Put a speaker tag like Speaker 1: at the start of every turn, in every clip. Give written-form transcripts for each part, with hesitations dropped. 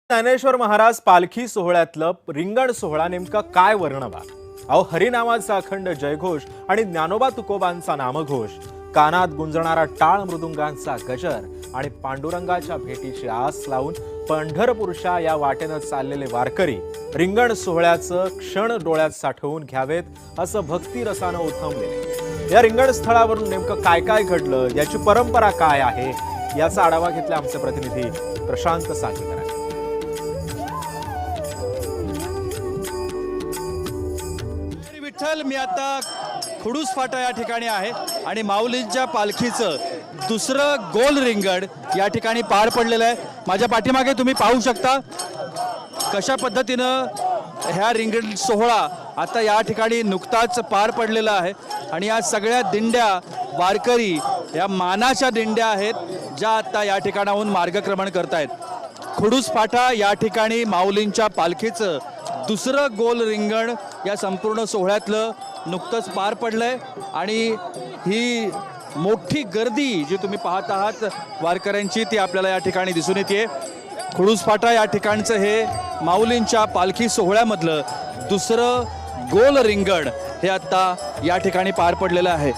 Speaker 1: ज्ञानेश्वर महाराज पालखी सोहळ्यातलं रिंगण सोहळा नेमका काय वर्णवा? अहो, हरिनामाचा अखंड जयघोष आणि ज्ञानोबा तुकोबांचा नामघोष, कानात गुंजणारा टाळ मृदुंगांचा गजर आणि पांडुरंगाच्या भेटीची आस लावून पंढरपूरच्या या वाटेनं चाललेले वारकरी रिंगण सोहळ्याचं क्षण डोळ्यात साठवून घ्यावेत असं भक्ती रसानं उथंबले। या रिंगण स्थळावरून नेमकं काय काय घडलं, याची परंपरा काय आहे, याचा आढावा घेतला आमचे प्रतिनिधी प्रशांत सागवेकर।
Speaker 2: विठ्ठल, मी आता खुडूस फाटा या ठिकाणी आहे आणि माऊलींच्या पालखीचं दुसरं गोल रिंगण या ठिकाणी पार पडलेलं आहे। माझ्या पाठीमागे तुम्ही पाहू शकता कशा पद्धतीनं ह्या रिंगण सोहळा आता या ठिकाणी नुकताच पार पडलेला आहे आणि या सगळ्या दिंड्या वारकरी या मानाच्या दिंड्या आहेत ज्या आता या ठिकाणाहून मार्गक्रमण करतायत। खुडूस फाटा या ठिकाणी माऊलींच्या पालखीचं दुसरं गोल रिंगण या संपूर्ण सोहळ्यातलं नुकतंच पार पडलंय आणि ही मोठी गर्दी जी तुम्ही पाहत आहात वारकऱ्यांची ती आपल्याला या ठिकाणी दिसून येते। खुडूस फाटा या ठिकाणचं हे माऊलींच्या पालखी सोहळ्यामधलं दुसरं गोल रिंगण हे आता या ठिकाणी पार पडलेलं आहे।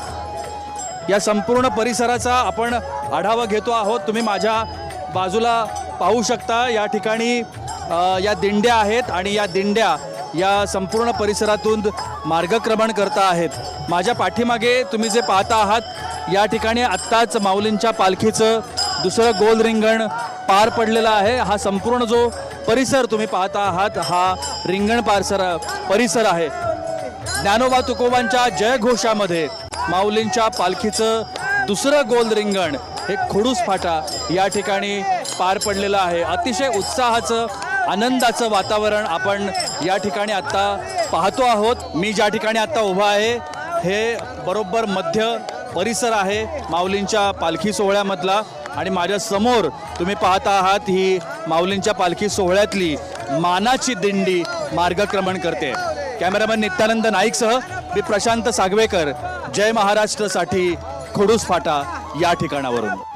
Speaker 2: या संपूर्ण परिसराचा आपण आढावा घेतो आहोत। तुम्ही माझ्या बाजूला पाहू शकता या ठिकाणी या दिंड्या आहेत आणि या दिंड्या या संपूर्ण परिसरातून मार्गक्रमण करता आहेत। माझ्या पाठीमागे तुम्ही जे पाहता आहात या ठिकाणी आत्ताच माऊलींच्या पालखीचं दुसरं गोल रिंगण पार पडलेलं आहे। हा संपूर्ण जो परिसर तुम्ही पाहता आहात हा रिंगण परिसर आहे। ज्ञानोबा तुकोबांच्या जयघोषामध्ये माऊलींच्या पालखीचं दुसरं गोल रिंगण हे खुडूस फाटा या ठिकाणी पार पडलेलं आहे। अतिशय उत्साहाचं आनंदाचं वातावरण आपण या ठिकाणी आत्ता पाहतो आहोत। मी ज्या ठिकाणी आत्ता उभा आहे हे बरोबर मध्य परिसर आहे माऊलींच्या पालखी सोहळ्यामधला आणि माझ्या समोर तुम्ही पाहता आहात ही माऊलींच्या पालखी सोहळ्यातली मानाची दिंडी मार्गक्रमण करते। कॅमेरामॅन नित्यानंद नाईकसह मी प्रशांत सागवेकर, जय महाराष्ट्रसाठी खुडूस फाटा या ठिकाणावरून।